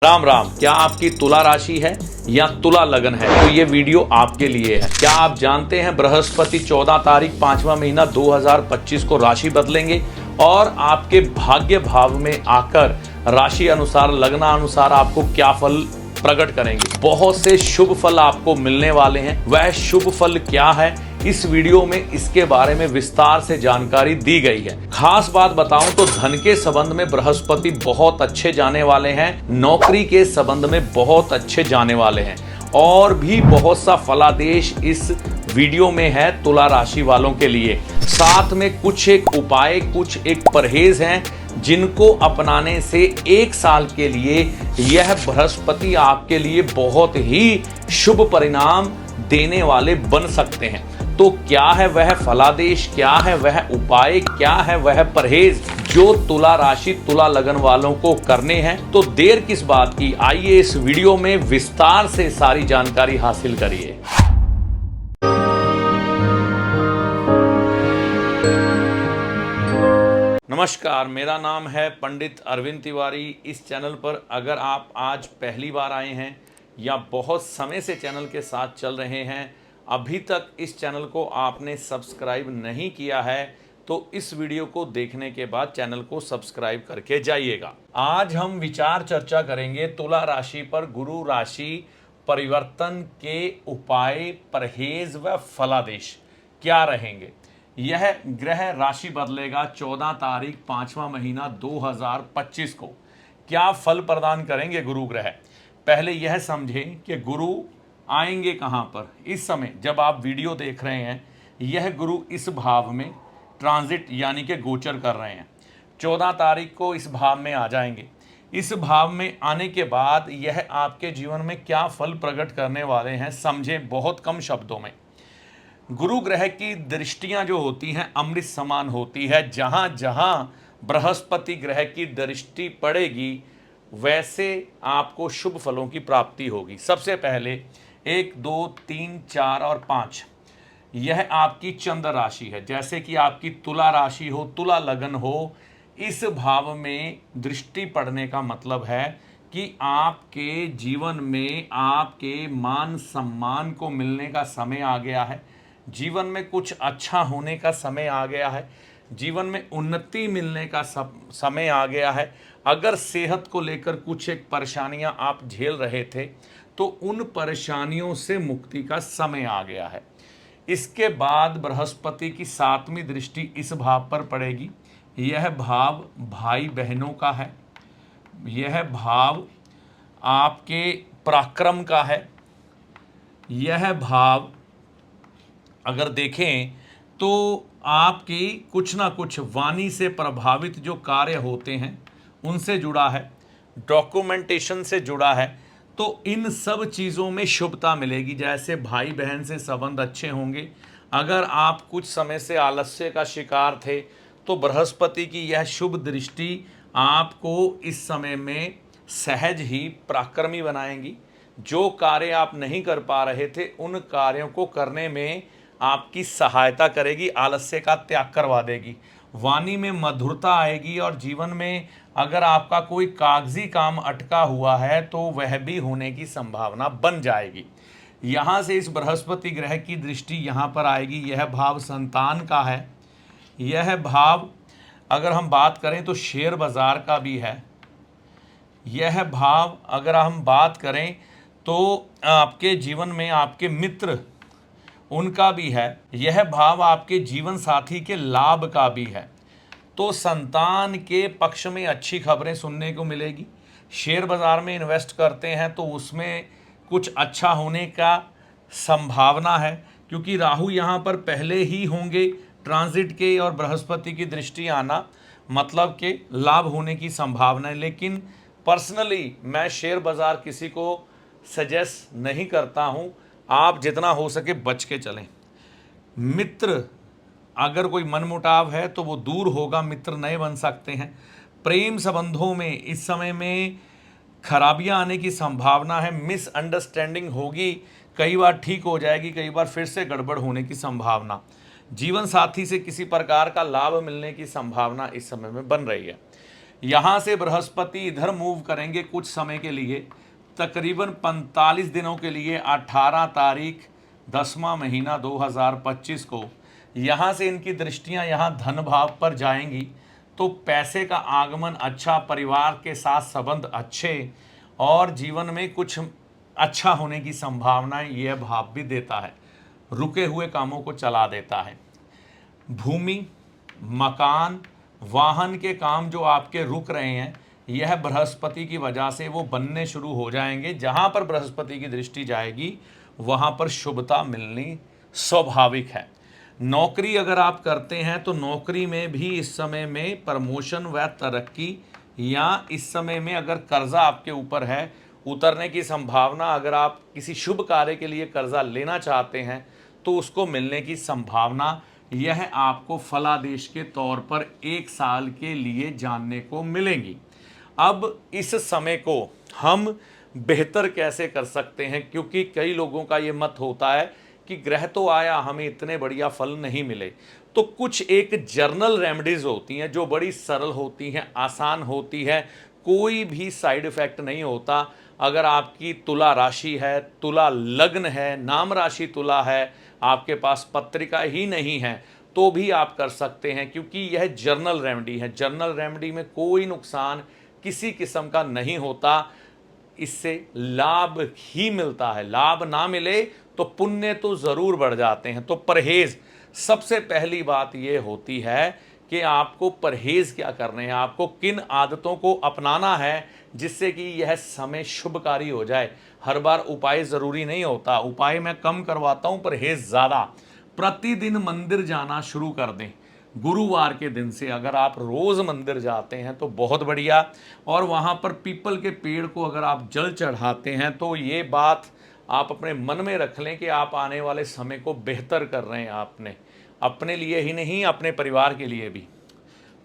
राम राम। क्या आपकी तुला राशि है या तुला लगन है तो ये वीडियो आपके लिए है। क्या आप जानते हैं बृहस्पति 14 तारीख 5वां महीना 2025 को राशि बदलेंगे और आपके भाग्य भाव में आकर राशि अनुसार लगना अनुसार आपको क्या फल प्रकट करेंगे। बहुत से शुभ फल आपको मिलने वाले हैं। वह शुभ फल क्या है, इस वीडियो में इसके बारे में विस्तार से जानकारी दी गई है। खास बात बताऊं तो धन के संबंध में बृहस्पति बहुत अच्छे जाने वाले हैं, नौकरी के संबंध में बहुत अच्छे जाने वाले हैं और भी बहुत सा फलादेश इस वीडियो में है तुला राशि वालों के लिए। साथ में कुछ एक उपाय, कुछ एक परहेज हैं जिनको अपनाने से एक साल के लिए यह बृहस्पति आपके लिए बहुत ही शुभ परिणाम देने वाले बन सकते हैं। तो क्या है वह फलादेश, क्या है वह उपाय, क्या है वह परहेज जो तुला राशि तुला लगन वालों को करने हैं। तो देर किस बात की, आइए इस वीडियो में विस्तार से सारी जानकारी हासिल करिए। नमस्कार, मेरा नाम है पंडित अरविंद तिवारी। इस चैनल पर अगर आप आज पहली बार आए हैं या बहुत समय से चैनल के साथ चल रहे हैं, अभी तक इस चैनल को आपने सब्सक्राइब नहीं किया है तो इस वीडियो को देखने के बाद चैनल को सब्सक्राइब करके जाइएगा। आज हम विचार चर्चा करेंगे तुला राशि पर गुरु राशि परिवर्तन के उपाय, परहेज व फलादेश क्या रहेंगे। यह ग्रह राशि बदलेगा 14 तारीख 5वां महीना 2025 को। क्या फल प्रदान करेंगे गुरु ग्रह। पहले यह समझें कि गुरु आएंगे कहां पर। इस समय जब आप वीडियो देख रहे हैं, यह गुरु इस भाव में ट्रांजिट यानी कि गोचर कर रहे हैं। 14 तारीख को इस भाव में आ जाएंगे। इस भाव में आने के बाद यह आपके जीवन में क्या फल प्रकट करने वाले हैं, समझें बहुत कम शब्दों में। गुरु ग्रह की दृष्टियां जो होती हैं अमृत समान होती है। जहां जहां बृहस्पति ग्रह की दृष्टि पड़ेगी वैसे आपको शुभ फलों की प्राप्ति होगी। सबसे पहले 1, 2, 3, 4 और 5 यह आपकी चंद्र राशि है। जैसे कि आपकी तुला राशि हो, तुला लगन हो, इस भाव में दृष्टि पड़ने का मतलब है कि आपके जीवन में आपके मान सम्मान को मिलने का समय आ गया है। जीवन में कुछ अच्छा होने का समय आ गया है। जीवन में उन्नति मिलने का समय आ गया है। अगर सेहत को लेकर कुछ एक परेशानियां आप झेल रहे थे तो उन परेशानियों से मुक्ति का समय आ गया है। इसके बाद बृहस्पति की 7वीं दृष्टि इस भाव पर पड़ेगी। यह भाव भाई बहनों का है। यह भाव आपके पराक्रम का है। यह भाव अगर देखें तो आपकी कुछ ना कुछ वाणी से प्रभावित जो कार्य होते हैं उनसे जुड़ा है, डॉक्यूमेंटेशन से जुड़ा है। तो इन सब चीज़ों में शुभता मिलेगी। जैसे भाई बहन से संबंध अच्छे होंगे। अगर आप कुछ समय से आलस्य का शिकार थे तो बृहस्पति की यह शुभ दृष्टि आपको इस समय में सहज ही पराक्रमी बनाएंगी। जो कार्य आप नहीं कर पा रहे थे उन कार्यों को करने में आपकी सहायता करेगी, आलस्य का त्याग करवा देगी। वाणी में मधुरता आएगी और जीवन में अगर आपका कोई कागजी काम अटका हुआ है तो वह भी होने की संभावना बन जाएगी। यहाँ से इस बृहस्पति ग्रह की दृष्टि यहाँ पर आएगी। यह भाव संतान का है। यह भाव अगर हम बात करें तो शेयर बाजार का भी है। यह भाव अगर हम बात करें तो आपके जीवन में आपके मित्र उनका भी है। यह भाव आपके जीवन साथी के लाभ का भी है। तो संतान के पक्ष में अच्छी खबरें सुनने को मिलेगी। शेयर बाज़ार में इन्वेस्ट करते हैं तो उसमें कुछ अच्छा होने का संभावना है, क्योंकि राहु यहाँ पर पहले ही होंगे ट्रांजिट के और बृहस्पति की दृष्टि आना मतलब के लाभ होने की संभावना है। लेकिन पर्सनली मैं शेयर बाज़ार किसी को सजेस्ट नहीं करता हूँ। आप जितना हो सके बच के चलें। मित्र अगर कोई मनमुटाव है तो वो दूर होगा, मित्र नए बन सकते हैं। प्रेम संबंधों में इस समय में खराबियां आने की संभावना है। मिसअंडरस्टैंडिंग होगी, कई बार ठीक हो जाएगी, कई बार फिर से गड़बड़ होने की संभावना। जीवन साथी से किसी प्रकार का लाभ मिलने की संभावना इस समय में बन रही है। यहाँ से बृहस्पति इधर मूव करेंगे कुछ समय के लिए, तकरीबन 45 दिनों के लिए। 18 तारीख 10वां महीना 2025 को यहाँ से इनकी दृष्टियाँ यहाँ धन भाव पर जाएंगी, तो पैसे का आगमन अच्छा, परिवार के साथ संबंध अच्छे और जीवन में कुछ अच्छा होने की संभावनाएं यह भाव भी देता है। रुके हुए कामों को चला देता है। भूमि, मकान, वाहन के काम जो आपके रुक रहे हैं, यह बृहस्पति की वजह से वो बनने शुरू हो जाएंगे। जहां पर बृहस्पति की दृष्टि जाएगी वहां पर शुभता मिलनी स्वाभाविक है। नौकरी अगर आप करते हैं तो नौकरी में भी इस समय में प्रमोशन व तरक्की, या इस समय में अगर कर्जा आपके ऊपर है उतरने की संभावना, अगर आप किसी शुभ कार्य के लिए कर्जा लेना चाहते हैं तो उसको मिलने की संभावना, यह आपको फलादेश के तौर पर 1 साल के लिए जानने को मिलेंगी। अब इस समय को हम बेहतर कैसे कर सकते हैं, क्योंकि कई लोगों का ये मत होता है कि ग्रह तो आया, हमें इतने बढ़िया फल नहीं मिले। तो कुछ एक जर्नल रेमेडीज होती हैं जो बड़ी सरल होती हैं, आसान होती है, कोई भी साइड इफेक्ट नहीं होता। अगर आपकी तुला राशि है, तुला लग्न है, नाम राशि तुला है, आपके पास पत्रिका ही नहीं है, तो भी आप कर सकते हैं, क्योंकि यह जर्नल रेमेडी है। जर्नल रेमेडी में कोई नुकसान किसी किस्म का नहीं होता, इससे लाभ ही मिलता है। लाभ ना मिले तो पुण्य तो जरूर बढ़ जाते हैं। तो परहेज, सबसे पहली बात यह होती है कि आपको परहेज क्या करने हैं, आपको किन आदतों को अपनाना है जिससे कि यह समय शुभकारी हो जाए। हर बार उपाय जरूरी नहीं होता, उपाय मैं कम करवाता हूं, परहेज ज्यादा। प्रतिदिन मंदिर जाना शुरू कर दें। गुरुवार के दिन से अगर आप रोज मंदिर जाते हैं तो बहुत बढ़िया, और वहां पर पीपल के पेड़ को अगर आप जल चढ़ाते हैं तो ये बात आप अपने मन में रख लें कि आप आने वाले समय को बेहतर कर रहे हैं। आपने अपने लिए ही नहीं, अपने परिवार के लिए भी।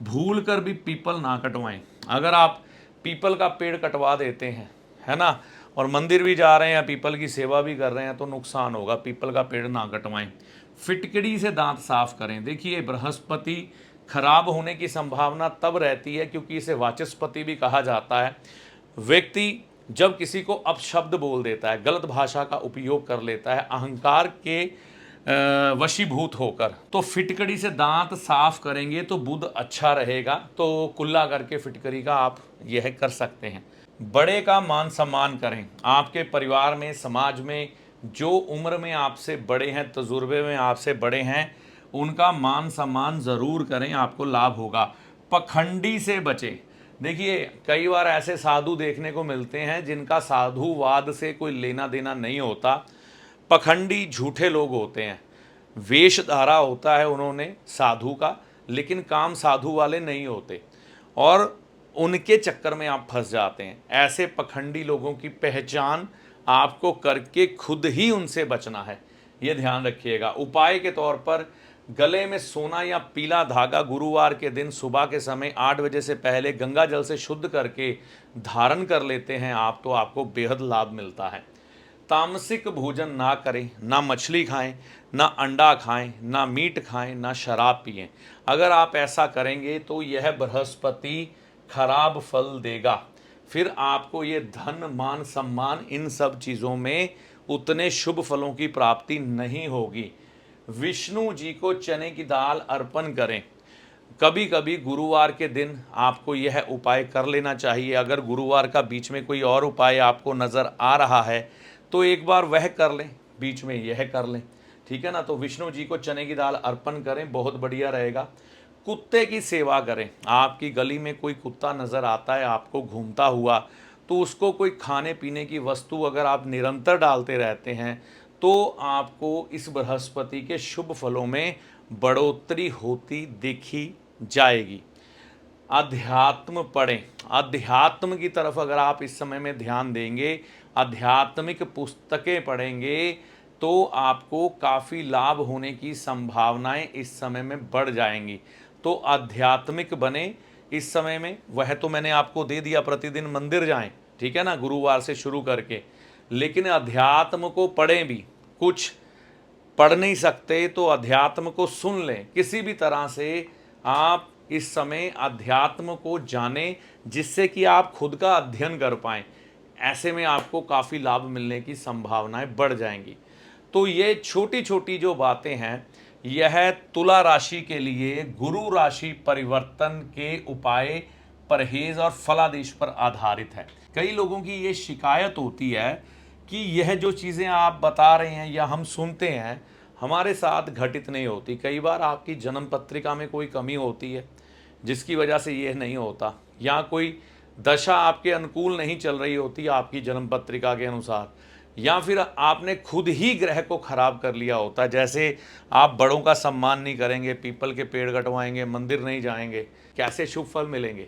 भूल कर भी पीपल ना कटवाएं। अगर आप पीपल का पेड़ कटवा देते हैं, है ना, और मंदिर भी जा रहे हैं, पीपल की सेवा भी कर रहे हैं, तो नुकसान होगा। पीपल का पेड़ ना कटवाएं। फिटकड़ी से दांत साफ करें। देखिए, बृहस्पति खराब होने की संभावना तब रहती है क्योंकि इसे वाचस्पति भी कहा जाता है। व्यक्ति जब किसी को अपशब्द बोल देता है, गलत भाषा का उपयोग कर लेता है, अहंकार के वशीभूत होकर, तो फिटकड़ी से दांत साफ करेंगे तो बुध अच्छा रहेगा। तो कुल्ला करके फिटकड़ी का आप यह कर सकते हैं। बड़े का मान सम्मान करें। आपके परिवार में, समाज में जो उम्र में आपसे बड़े हैं, तजुर्बे में आपसे बड़े हैं, उनका मान सम्मान ज़रूर करें, आपको लाभ होगा। पखंडी से बचें। देखिए, कई बार ऐसे साधु देखने को मिलते हैं जिनका साधुवाद से कोई लेना देना नहीं होता। पखंडी झूठे लोग होते हैं। वेश धारा होता है उन्होंने साधु का, लेकिन काम साधु वाले नहीं होते, और उनके चक्कर में आप फंस जाते हैं। ऐसे पखंडी लोगों की पहचान आपको करके खुद ही उनसे बचना है, ये ध्यान रखिएगा। उपाय के तौर पर गले में सोना या पीला धागा गुरुवार के दिन सुबह के समय 8 बजे से पहले गंगा जल से शुद्ध करके धारण कर लेते हैं आप, तो आपको बेहद लाभ मिलता है। तामसिक भोजन ना करें, ना मछली खाएं, ना अंडा खाएं, ना मीट खाएं, ना शराब पिएं। अगर आप ऐसा करेंगे तो यह बृहस्पति खराब फल देगा। फिर आपको ये धन, मान, सम्मान, इन सब चीज़ों में उतने शुभ फलों की प्राप्ति नहीं होगी। विष्णु जी को चने की दाल अर्पण करें। कभी कभी गुरुवार के दिन आपको यह उपाय कर लेना चाहिए। अगर गुरुवार का बीच में कोई और उपाय आपको नज़र आ रहा है तो एक बार वह कर लें, बीच में यह कर लें, ठीक है ना। तो विष्णु जी को चने की दाल अर्पण करें, बहुत बढ़िया रहेगा। कुत्ते की सेवा करें। आपकी गली में कोई कुत्ता नज़र आता है आपको घूमता हुआ, तो उसको कोई खाने पीने की वस्तु अगर आप निरंतर डालते रहते हैं तो आपको इस बृहस्पति के शुभ फलों में बढ़ोतरी होती देखी जाएगी। अध्यात्म पढ़ें। अध्यात्म की तरफ अगर आप इस समय में ध्यान देंगे, आध्यात्मिक पुस्तकें पढ़ेंगे, तो आपको काफ़ी लाभ होने की संभावनाएं इस समय में बढ़ जाएंगी। तो आध्यात्मिक बने इस समय में। वह तो मैंने आपको दे दिया, प्रतिदिन मंदिर जाएं, ठीक है ना, गुरुवार से शुरू करके, लेकिन अध्यात्म को पढ़ें भी। कुछ पढ़ नहीं सकते तो अध्यात्म को सुन लें। किसी भी तरह से आप इस समय अध्यात्म को जानें, जिससे कि आप खुद का अध्ययन कर पाएँ। ऐसे में आपको काफ़ी लाभ मिलने की संभावनाएं बढ़ जाएंगी। तो ये छोटी छोटी जो बातें हैं, यह तुला राशि के लिए गुरु राशि परिवर्तन के उपाय, परहेज और फलादेश पर आधारित है। कई लोगों की ये शिकायत होती है कि यह जो चीज़ें आप बता रहे हैं या हम सुनते हैं, हमारे साथ घटित नहीं होती। कई बार आपकी जन्म पत्रिका में कोई कमी होती है जिसकी वजह से यह नहीं होता, या कोई दशा आपके अनुकूल नहीं चल रही होती आपकी जन्म पत्रिका के अनुसार, या फिर आपने खुद ही ग्रह को खराब कर लिया होता है। जैसे आप बड़ों का सम्मान नहीं करेंगे, पीपल के पेड़ कटवाएंगे, मंदिर नहीं जाएंगे, कैसे शुभ फल मिलेंगे।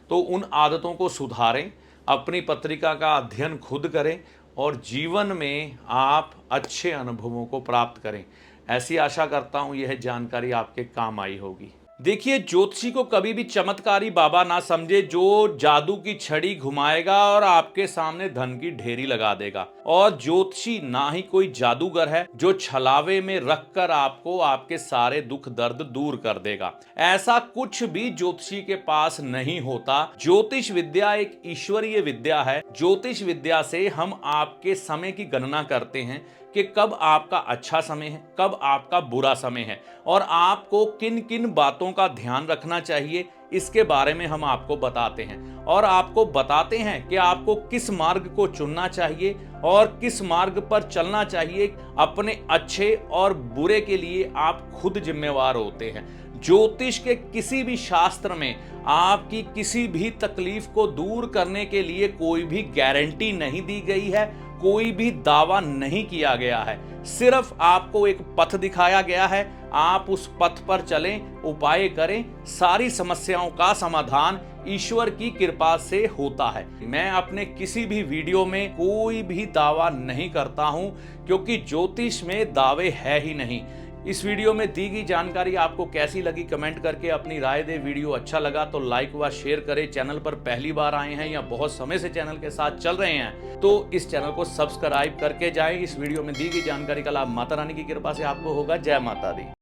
तो उन आदतों को सुधारें, अपनी पत्रिका का अध्ययन खुद करें और जीवन में आप अच्छे अनुभवों को प्राप्त करें। ऐसी आशा करता हूं यह जानकारी आपके काम आई होगी। देखिए, ज्योतिषी को कभी भी चमत्कारी बाबा ना समझे, जो जादू की छड़ी घुमाएगा और आपके सामने धन की ढेरी लगा देगा। और ज्योतिषी ना ही कोई जादूगर है जो छलावे में रखकर आपको आपके सारे दुख दर्द दूर कर देगा। ऐसा कुछ भी ज्योतिषी के पास नहीं होता। ज्योतिष विद्या एक ईश्वरीय विद्या है। ज्योतिष विद्या से हम आपके समय की गणना करते हैं कि कब आपका अच्छा समय है, कब आपका बुरा समय है, और आपको किन किन बातों का ध्यान रखना चाहिए, इसके बारे में हम आपको बताते हैं। और आपको बताते हैं कि आपको किस मार्ग को चुनना चाहिए और किस मार्ग पर चलना चाहिए। अपने अच्छे और बुरे के लिए आप खुद जिम्मेवार होते हैं। ज्योतिष के किसी भी शास्त्र में आपकी किसी भी तकलीफ को दूर करने के लिए कोई भी गारंटी नहीं दी गई है, कोई भी दावा नहीं किया गया है। सिर्फ आपको एक पथ दिखाया गया है, आप उस पथ पर चलें, उपाय करें। सारी समस्याओं का समाधान ईश्वर की कृपा से होता है। मैं अपने किसी भी वीडियो में कोई भी दावा नहीं करता हूं, क्योंकि ज्योतिष में दावे है ही नहीं। इस वीडियो में दी गई जानकारी आपको कैसी लगी, कमेंट करके अपनी राय दे। वीडियो अच्छा लगा तो लाइक व शेयर करें। चैनल पर पहली बार आए हैं या बहुत समय से चैनल के साथ चल रहे हैं तो इस चैनल को सब्सक्राइब करके जाएं। इस वीडियो में दी गई जानकारी का लाभ माता रानी की कृपा से आपको होगा। जय माता दी।